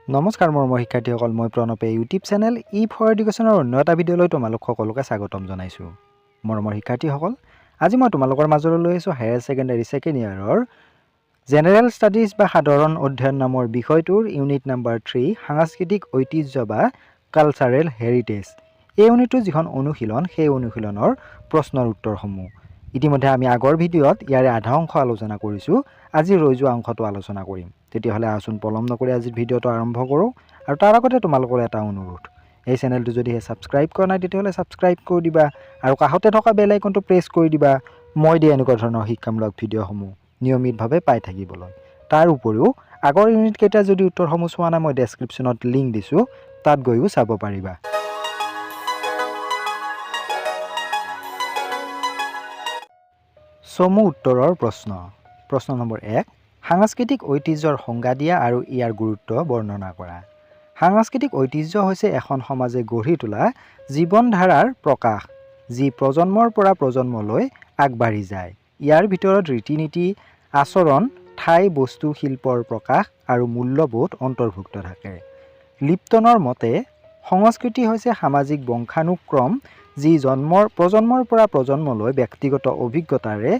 নমস্কাৰ মৰমৰ শিক্ষাৰ্থীসকল, মই প্ৰণৱে ইউটিউব চেনেল ফৰ এডুকেশ্যনৰ অন্য এটা ভিডিঅ'লৈ তোমালোক সকলোকে স্বাগতম জনাইছোঁ। মৰমৰ শিক্ষাৰ্থীসকল, আজি মই তোমালোকৰ মাজলৈ লৈ আহিছোঁ হায়াৰ ছেকেণ্ডাৰী ছেকেণ্ড ইয়াৰৰ জেনেৰেল ষ্টাডিজ বা সাধাৰণ অধ্যয়ন নামৰ বিষয়টোৰ ইউনিট নাম্বাৰ 3 সাংস্কৃতিক ঐতিহ্য বা কালচাৰেল হেৰিটেজ। এই ইউনিটটো যিখন অনুশীলন, সেই অনুশীলনৰ প্ৰশ্নৰ উত্তৰসমূহ ইতিমধ্যে আমি আগৰ ভিডিঅ'ত ইয়াৰে আধা অংশ আলোচনা কৰিছোঁ। আজি ৰৈ যোৱা অংশটো আলোচনা কৰিম। তেতিয়াহ'লে আচোন পলম নকৰি আজিৰ ভিডিঅ'টো আৰম্ভ কৰোঁ। আৰু তাৰ আগতে তোমালোকৰ এটা অনুৰোধ, এই চেনেলটো যদিহে ছাবস্ক্ৰাইব কৰা নাই তেতিয়াহ'লে ছাবস্ক্ৰাইব কৰি দিবা আৰু কাষতে থকা বেল আইকনটো প্ৰেছ কৰি দিবা, মই দিয়া এনেকুৱা ধৰণৰ শিক্ষামূলক ভিডিঅ'সমূহ নিয়মিতভাৱে পাই থাকিবলৈ। তাৰ উপৰিও আগৰ ইউনিটকেইটা যদি উত্তৰসমূহ চোৱা নাই, মই ডেছক্ৰিপশ্যনত লিংক দিছোঁ, তাত গৈও চাব পাৰিবা। চমু উত্তৰৰ প্ৰশ্ন নম্বৰ 1, সাংস্কৃতিক ঐতিহ্যৰ সংজ্ঞা দিয়া আৰু ইয়াৰ গুৰুত্ব বৰ্ণনা কৰা। সাংস্কৃতিক ঐতিহ্য হৈছে এখন সমাজে গঢ়ি তোলা জীৱনধাৰাৰ প্ৰকাশ, যি প্ৰজন্মৰ পৰা প্ৰজন্মলৈ আগবাঢ়ি যায়। ইয়াৰ ভিতৰত ৰীতি নীতি, আচৰণ, ঠাই, বস্তু, শিল্পৰ প্ৰকাশ আৰু মূল্যবোধ অন্তৰ্ভুক্ত থাকে। লিপ্টনৰ মতে সংস্কৃতি হৈছে সামাজিক বংশানুক্ৰম, যি প্ৰজন্মৰ পৰা প্ৰজন্মলৈ ব্যক্তিগত অভিজ্ঞতাৰে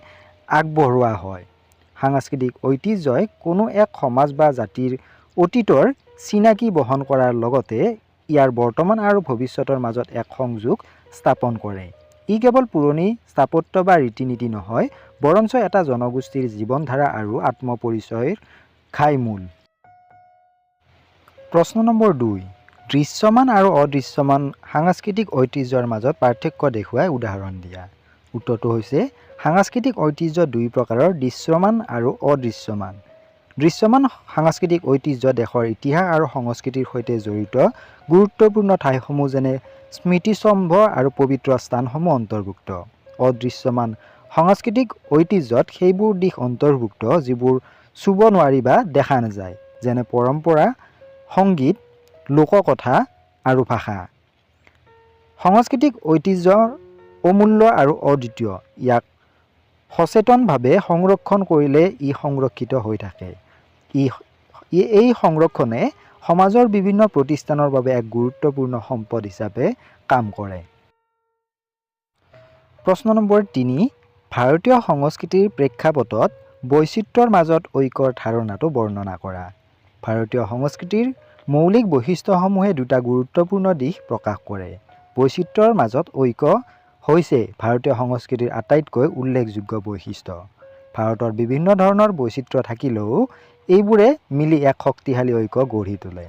আগবঢ়োৱা হয়। সাংস্কৃতিক ঐতিহ্যই কোনো এক সমাজ বা জাতিৰ অতীতৰ চিনাকি বহন কৰাৰ লগতে ইয়াৰ বৰ্তমান আৰু ভৱিষ্যতৰ মাজত এক সংযোগ স্থাপন কৰে। ই কেৱল পুৰণি স্থাপত্য বা ৰীতি নীতি নহয়, বৰঞ্চ এটা জনগোষ্ঠীৰ জীৱনধাৰা আৰু আত্মপৰিচয়ৰ ঘাইমূল। প্ৰশ্ন নম্বৰ 2, দৃশ্যমান আৰু অদৃশ্যমান সাংস্কৃতিক ঐতিহ্যৰ মাজত পাৰ্থক্য দেখুৱাই উদাহৰণ দিয়া। উত্তৰটো হৈছে সাংস্কৃতিক ঐতিহ্য দুই প্ৰকাৰৰ, দৃশ্যমান আৰু অদৃশ্যমান। দৃশ্যমান সাংস্কৃতিক ঐতিহ্য দেশৰ ইতিহাস আৰু সংস্কৃতিৰ সৈতে জড়িত গুৰুত্বপূৰ্ণ ঠাইসমূহ যেনে স্মৃতিস্তম্ভ আৰু পবিত্ৰ স্থানসমূহ অন্তৰ্ভুক্ত। অদৃশ্যমান সাংস্কৃতিক ঐতিহ্যত সেইবোৰ দিশ অন্তৰ্ভুক্ত যিবোৰ চুব নোৱাৰি বা দেখা নাযায়, যেনে পৰম্পৰা, সংগীত, লোককথা আৰু ভাষা। সাংস্কৃতিক ঐতিহ্যৰ অমূল্য আৰু অদ্বিতীয়। ইয়াক সচেতনভাৱে সংৰক্ষণ কৰিলে ই সংৰক্ষিত হৈ থাকে। এই সংৰক্ষণে সমাজৰ বিভিন্ন প্ৰতিষ্ঠানৰ বাবে এক গুৰুত্বপূৰ্ণ সম্পদ হিচাপে কাম কৰে। প্ৰশ্ন নম্বৰ 3, ভাৰতীয় সংস্কৃতিৰ প্ৰেক্ষাপটত বৈচিত্ৰ্যৰ মাজত ঐক্যৰ ধাৰণাটো বৰ্ণনা কৰা। ভাৰতীয় সংস্কৃতিৰ মৌলিক বৈশিষ্ট্যসমূহে দুটা গুৰুত্বপূৰ্ণ দিশ প্ৰকাশ কৰে। বৈচিত্ৰ্যৰ মাজত ঐক্য হৈছে ভাৰতীয় সংস্কৃতিৰ আটাইতকৈ উল্লেখযোগ্য বৈশিষ্ট্য। ভাৰতৰ বিভিন্ন ধৰণৰ বৈচিত্ৰ্য থাকিলেও এইবোৰে মিলি এক শক্তিশালী ঐক্য গঢ়ি তোলে।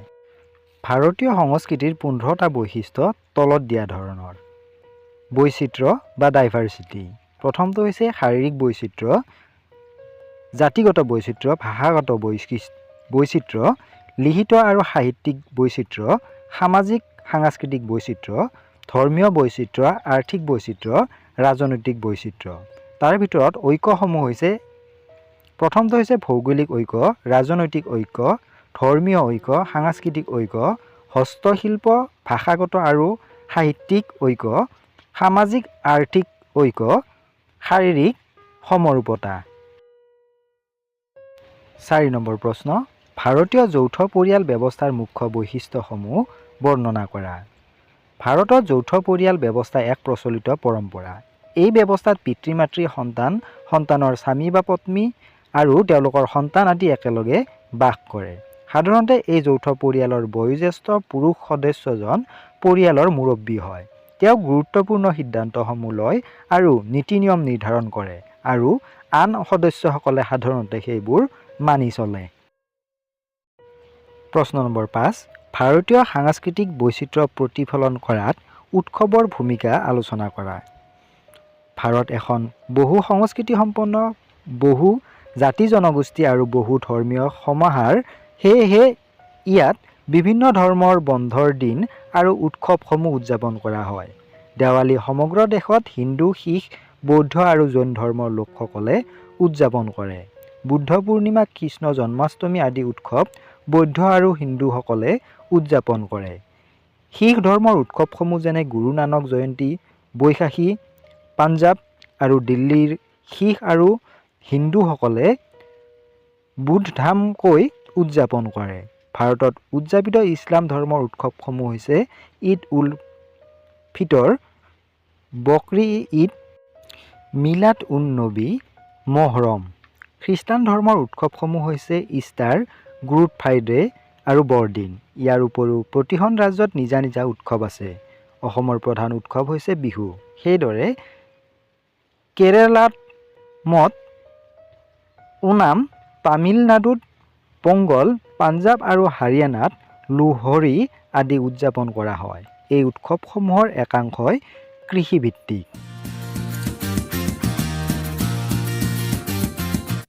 ভাৰতীয় সংস্কৃতিৰ 15টা বৈশিষ্ট্য তলত দিয়া ধৰণৰ। বৈচিত্ৰ্য বা ডাইভাৰ্চিটি। প্ৰথমটো হৈছে শাৰীৰিক বৈচিত্ৰ্য, জাতিগত বৈচিত্ৰ্য, ভাষাগত বৈচিত্ৰ্য, লিখিত আৰু সাহিত্যিক বৈচিত্ৰ্য, সামাজিক সাংস্কৃতিক বৈচিত্ৰ্য, ধৰ্মীয় বৈচিত্ৰ্য, আৰ্থিক বৈচিত্ৰ্য, ৰাজনৈতিক বৈচিত্ৰ্য। তাৰ ভিতৰত ঐক্যসমূহ হৈছে, প্ৰথমটো হৈছে ভৌগোলিক ঐক্য, ৰাজনৈতিক ঐক্য, ধৰ্মীয় ঐক্য, সাংস্কৃতিক ঐক্য, হস্তশিল্প, ভাষাগত আৰু সাহিত্যিক ঐক্য, সামাজিক আৰ্থিক ঐক্য, শাৰীৰিক সমৰূপতা। 4 নম্বৰ প্ৰশ্ন, ভাৰতীয় যৌথ পৰিয়াল ব্যৱস্থাৰ মুখ্য বৈশিষ্ট্যসমূহ বৰ্ণনা কৰা। ভাৰতত যৌথ পৰিয়াল ব্যৱস্থা এক প্ৰচলিত পৰম্পৰা। এই ব্যৱস্থাত পিতৃ-মাতৃ, সন্তানৰ স্বামী বা পত্নী আৰু তেওঁলোকৰ সন্তান আদি একেলগে বাস কৰে। সাধাৰণতে এই যৌথ পৰিয়ালৰ বয়োজ্যেষ্ঠ পুৰুষ সদস্যজন পৰিয়ালৰ মুৰব্বী হয়। তেওঁ গুৰুত্বপূৰ্ণ সিদ্ধান্তসমূহ লয় আৰু নীতি-নিয়ম নিৰ্ধাৰণ কৰে আৰু আন সদস্যসকলে সাধাৰণতে সেইবোৰ মানি চলে। প্ৰশ্ন নম্বৰ 5, ভাৰতীয় সাংস্কৃতিক বৈচিত্ৰ্য প্ৰতিফলন কৰাত উৎসৱৰ ভূমিকা আলোচনা কৰা। ভাৰত এখন বহু সংস্কৃতিসম্পন্ন, বহু জাতি-জনগোষ্ঠী আৰু বহু ধৰ্মীয় সমাহাৰ। সেয়েহে ইয়াত বিভিন্ন ধৰ্মৰ বন্ধৰ দিন আৰু উৎসৱসমূহ উদযাপন কৰা হয়। দেৱালী সমগ্ৰ দেশত হিন্দু, শিখ, বৌদ্ধ আৰু জৈন ধৰ্মৰ লোকসকলে উদযাপন কৰে। বুদ্ধ পূৰ্ণিমা, কৃষ্ণ জন্মাষ্টমী আদি উৎসৱ বৌদ্ধ আৰু হিন্দুসকলে উদযাপন কৰে। শিখ ধৰ্মৰ উৎসৱসমূহ যেনে গুৰু নানক জয়ন্তী, বৈশাখী, পাঞ্জাৱ আৰু দিল্লীৰ শিখ আৰু হিন্দুসকলে বুধধামকৈ উদযাপন কৰে। ভাৰতত উদযাপিত ইছলাম ধৰ্মৰ উৎসৱসমূহ হৈছে ঈদ উল ফিতৰ, বকৰি ঈদ, মিলাদ উন নবী, মহৰম। খ্ৰীষ্টান ধৰ্মৰ উৎসৱসমূহ হৈছে ইষ্টাৰ, গুড ফ্ৰাইডে আৰু বৰদিন। ইয়াৰ উপৰিও প্ৰতিখন ৰাজ্যত নিজা নিজা উৎসৱ আছে। অসমৰ প্ৰধান উৎসৱ হৈছে বিহু। সেইদৰে কেৰালাত মত ওনাম, তামিলনাডুত পোংগল, পাঞ্জাৱ আৰু হাৰিয়ানাত লোহৰী আদি উদযাপন কৰা হয়। এই উৎসৱসমূহৰ একাংশই কৃষিভিত্তিক।